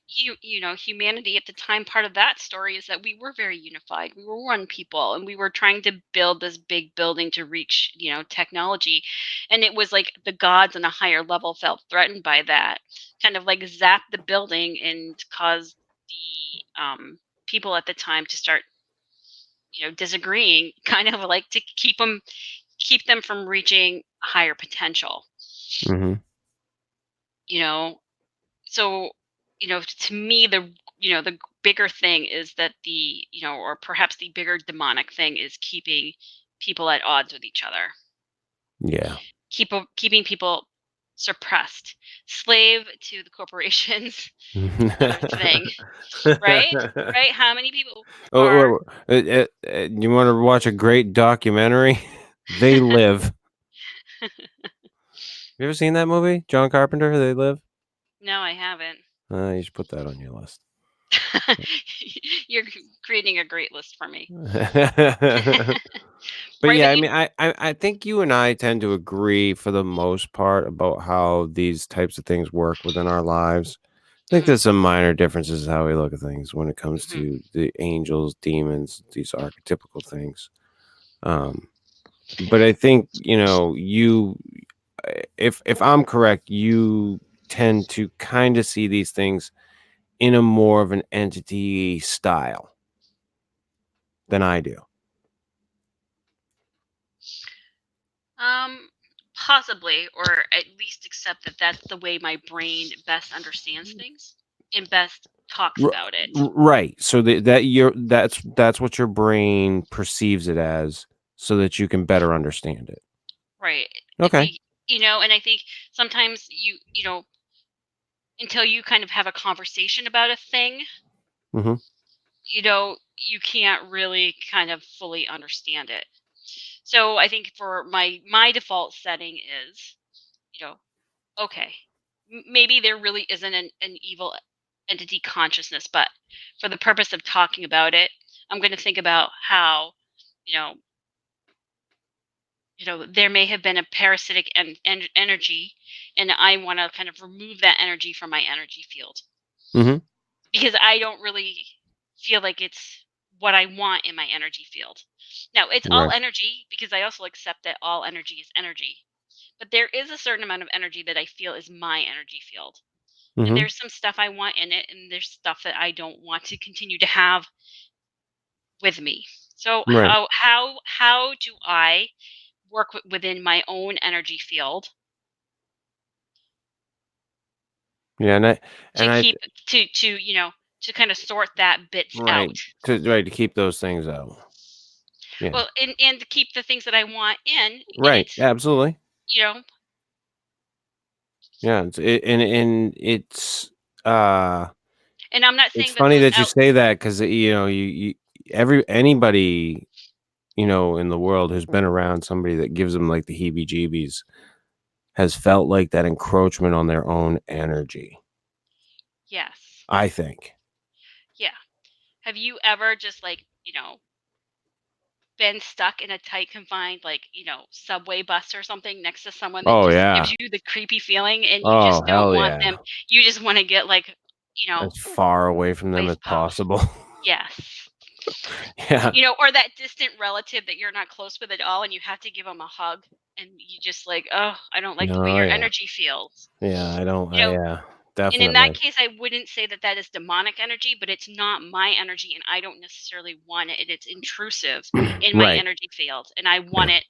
humanity at the time, part of that story is that we were very unified. We were one people, and we were trying to build this big building to reach, technology. And it was like the gods on a higher level felt threatened by that, kind of like zap the building and cause the people at the time to start, disagreeing, kind of like to keep them from reaching higher potential. Mhm. You know, so to me, the bigger thing is that or perhaps the bigger demonic thing is keeping people at odds with each other, Yeah. keeping people suppressed, slave to the corporations. Another thing, right? Right, how many people are Oh, you wanna watch a great documentary? They Live. You ever seen that movie? John Carpenter, They Live? no, I haven't. You should put that on your list. You're creating a great list for me. But Right, yeah, but I mean, I think you and I tend to agree for the most part about how these types of things work within our lives. I think mm, there's some minor differences in how we look at things when it comes mhm. to the angels, demons, these archetypical things. Um, but I think, if I'm correct, you tend to kind of see these things in a more of an entity style than I do. Um, Possibly, or at least accept that that's the way my brain best understands things and best talks R about it. right. So that's what your brain perceives it as so that you can better understand it. Right. Okay. And I think sometimes until you kind of have a conversation about a thing, Mhm. you can't really kind of fully understand it. So I think for my default setting is, you know, okay, maybe there really isn't an evil entity consciousness, but for the purpose of talking about it, I'm going to think about how, you know, there may have been a parasitic energy, and I want to kind of remove that energy from my energy field Mhm. because I don't really feel like it's what I want in my energy field. Now, it's all Right. energy because I also accept that all energy is energy. But there is a certain amount of energy that I feel is my energy field. And Mhm. there's some stuff I want in it, and there's stuff that I don't want to continue to have with me. So Right. how do I work within my own energy field Yeah, to and I keep to kind of sort that bits right. out? To keep those things out. Yeah. Well, and to keep the things that I want in, and Right. Absolutely. you know, Yeah, uh and I'm not it's saying that funny those that you out. say that 'cause, you anybody, in the world who's been around somebody that gives them, like, the heebie-jeebies has felt like that encroachment on their own energy, Yes, I think. yeah. Have you ever just like been stuck in a tight confined like subway bus or something next to someone that Oh, just gives yeah. you the creepy feeling, and you Oh, just don't hell want yeah. them, you just want to get like As far away from them ways as pop. possible. Yes. Yeah. Or that distant relative that you're not close with at all, and you have to give them a hug, and you just like, oh, I don't like the way Oh, your yeah. energy feels. Yeah, I don't you know yeah, and in that definitely. case, I wouldn't say that that is demonic energy, but it's not my energy, and I don't necessarily want it, and it's intrusive in my Right. energy field, and I Yeah. want it.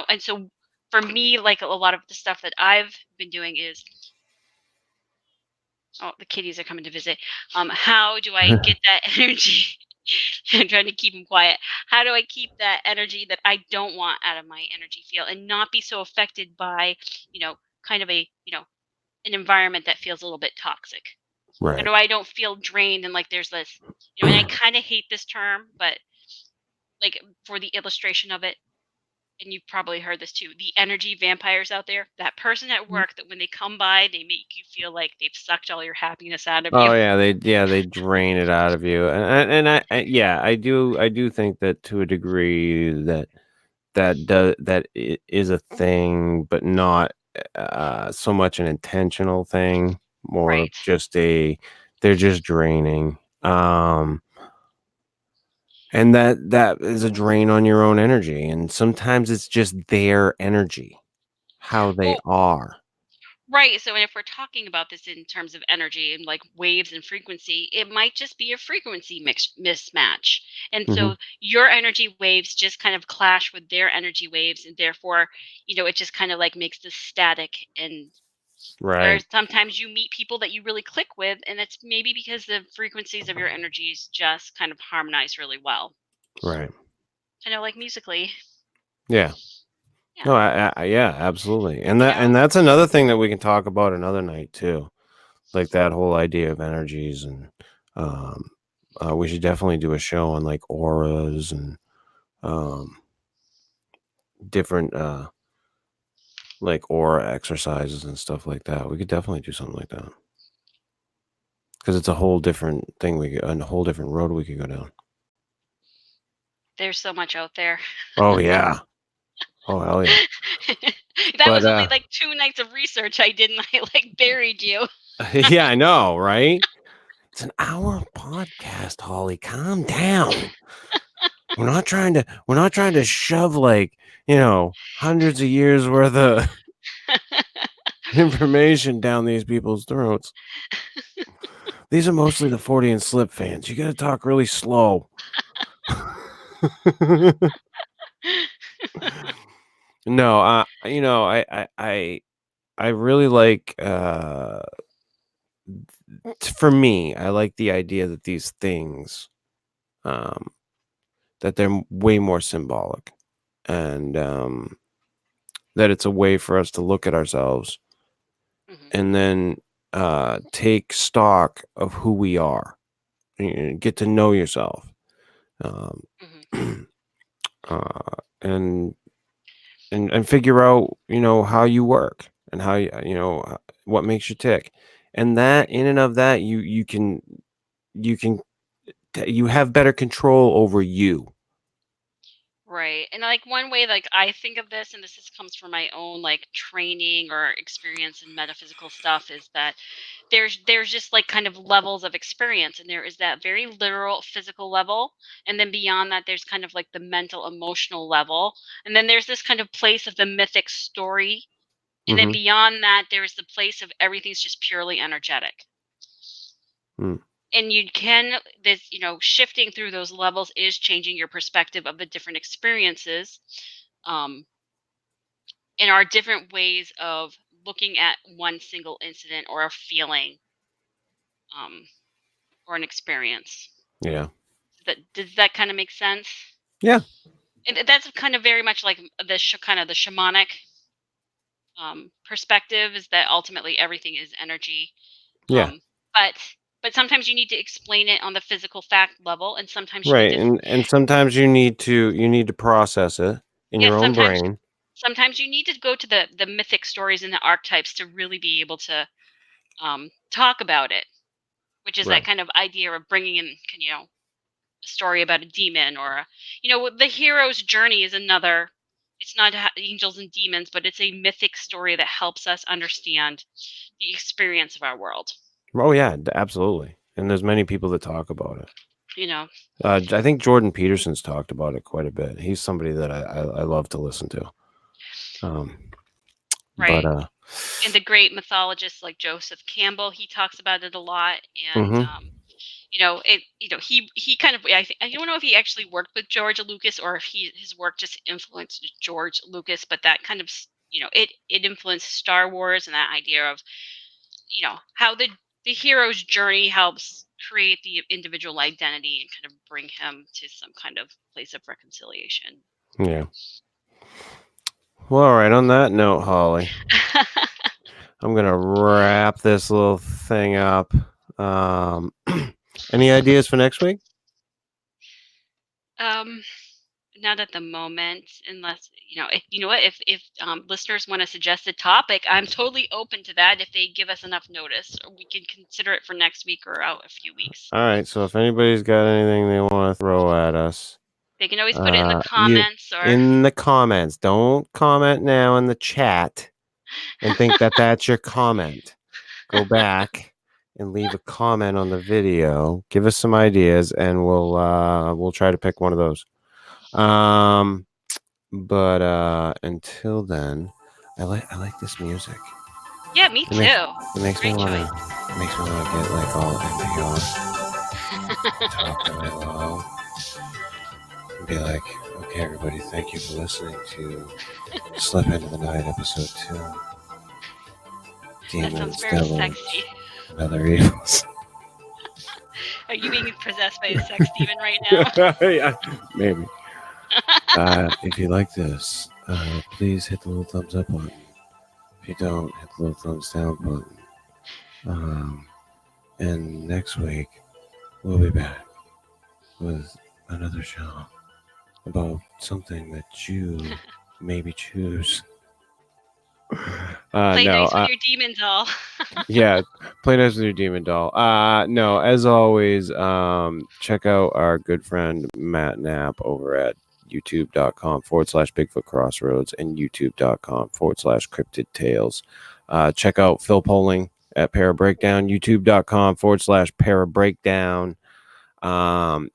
And so for me, like a lot of the stuff that I've been doing is, oh, the kitties are coming to visit. How do I get that energy? I'm trying to keep them quiet. How do I keep that energy that I don't want out of my energy field and not be so affected by, you know, kind of a, an environment that feels a little bit toxic? How Right. do I don't feel drained and like there's this, and I kind of hate this term, but like for the illustration of it, and you've probably heard this too, the energy vampires out there, that person at work that when they come by, they make you feel like they've sucked all your happiness out of you. Oh yeah, they drain it out of you, and yeah, I do think that to a degree that is a thing, but not so much an intentional thing, more of Right. just they're just draining. And that is a drain on your own energy, and sometimes it's just their energy, how they Well, are. right. So, and if we're talking about this in terms of energy and like waves and frequency, it might just be a frequency mismatch. And Mhm. so your energy waves just kind of clash with their energy waves. And therefore, it just kind of like makes this static. And or Right, sometimes you meet people that you really click with, and it's maybe because the frequencies of your energies just kind of harmonize really well. right. Kind of like musically. Yeah. Yeah. No, yeah, absolutely, and You that know, and that's another thing that we can talk about another night too, like that whole idea of energies and, um, we should definitely do a show on, like, auras and, um, different, like, aura exercises and stuff like that. We could definitely do something like that because it's a whole different thing a whole different road we could go down. there's so much out there. Oh, yeah. Oh, hell yeah. That But, was only like 2 nights of research I did, and I like buried you. yeah, I know, right? It's an hour podcast, Holly, calm down. We're not trying to shove, like, hundreds of years worth of information down these people's throats. These are mostly the 40 and slip fans. You gotta talk really slow. No, I really like, for me, I like the idea that these things, um, that they're way more symbolic, and, that it's a way for us to look at ourselves Mhm, and then, take stock of who we are, and get to know yourself, um, mhm. and figure out, how you work and how what makes you tick. And that in and of that, you can you have better control over you. Right. And like one way like I think of this, and this is comes from my own like training or experience in metaphysical stuff, is that there's just like kind of levels of experience, and there is that very literal physical level, and then beyond that there's kind of like the mental emotional level, and then there's this kind of place of the mythic story, and then Mhm. beyond that there's the place of everything's just purely energetic. Mm. And you can this shifting through those levels is changing your perspective of the different experiences, um and our different ways of looking at one single incident or a feeling, um or an experience. Yeah. Does that kind of make sense? Yeah. And that's kind of very much like the kind of the shamanic, perspective, is that ultimately everything is energy. Yeah. um but sometimes you need to explain it on the physical fact level, and sometimes you need Right, to, and sometimes you need to process it in yeah, your own brain. sometimes you need to go to the mythic stories and the archetypes to really be able to talk about it, which is that Right. kind of idea of bringing in, a story about a demon, or the hero's journey is another. It's not angels and demons, but it's a mythic story that helps us understand the experience of our world. Oh, yeah, absolutely, and there's many people that talk about it. You know, I think Jordan Peterson's talked about it quite a bit. He's somebody that I love to listen to. Um, but, right? And the great mythologists like Joseph Campbell, he talks about it a lot. And mhm, he kind of, I don't know if he actually worked with George Lucas, or if his work just influenced George Lucas, but that kind of it influenced Star Wars, and that idea of how the hero's journey helps create the individual identity and kind of bring him to some kind of place of reconciliation. Yeah. Well, all right. On that note, Holly, I'm gonna wrap this little thing up. Any ideas for next week? Not at the moment, unless if if listeners want to suggest a topic, I'm totally open to that if they give us enough notice, or we can consider it for next week or out a few weeks. All right. So if anybody's got anything they want to throw at us, They can always put it in the you comments or in the comments. Don't comment now in the chat and think that that's your comment. Go back and leave a comment on the video. Give us some ideas, and we'll try to pick one of those. But until then, I like this music. yeah, me too. It makes me Great wanna choice. get like all NPR, talk really low, and be like, okay, everybody, thank you for listening to Slip Into the Night, episode 2. That Demons, sounds very devils, sexy. and other evils. Are you being possessed by a sex demon right now? Yeah, maybe. If you like this, please hit the little thumbs up button. If you don't, hit the little thumbs down button. And next week, we'll be back with another show about something that you maybe choose. Play No, nice with your demon doll. yeah, play nice with your demon doll. No, as always, check out our good friend Matt Knapp over at youtube.com/bigfootcrossroads and youtube.com/cryptid tales. Check out Phil Poling at Parabreakdown, youtube.com/parabreakdown.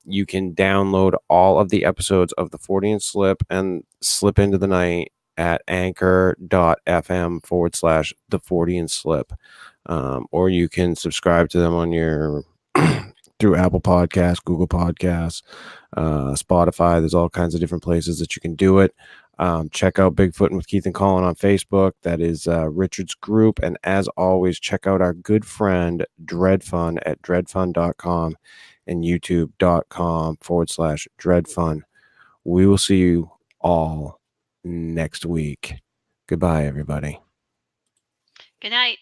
You can download all of the episodes of the 40 and Slip and Slip Into the Night at anchor.fm/the 40 and Slip. Or you can subscribe to them on your through Apple Podcasts, Google Podcasts, Spotify. There's all kinds of different places that you can do it. Check out Bigfootin' with Keith and Colin on Facebook. That is Richard's group. And as always, check out our good friend Dred Funn at dredfunn.com and youtube.com/Dred Funn. We will see you all next week. Goodbye, everybody. Good night.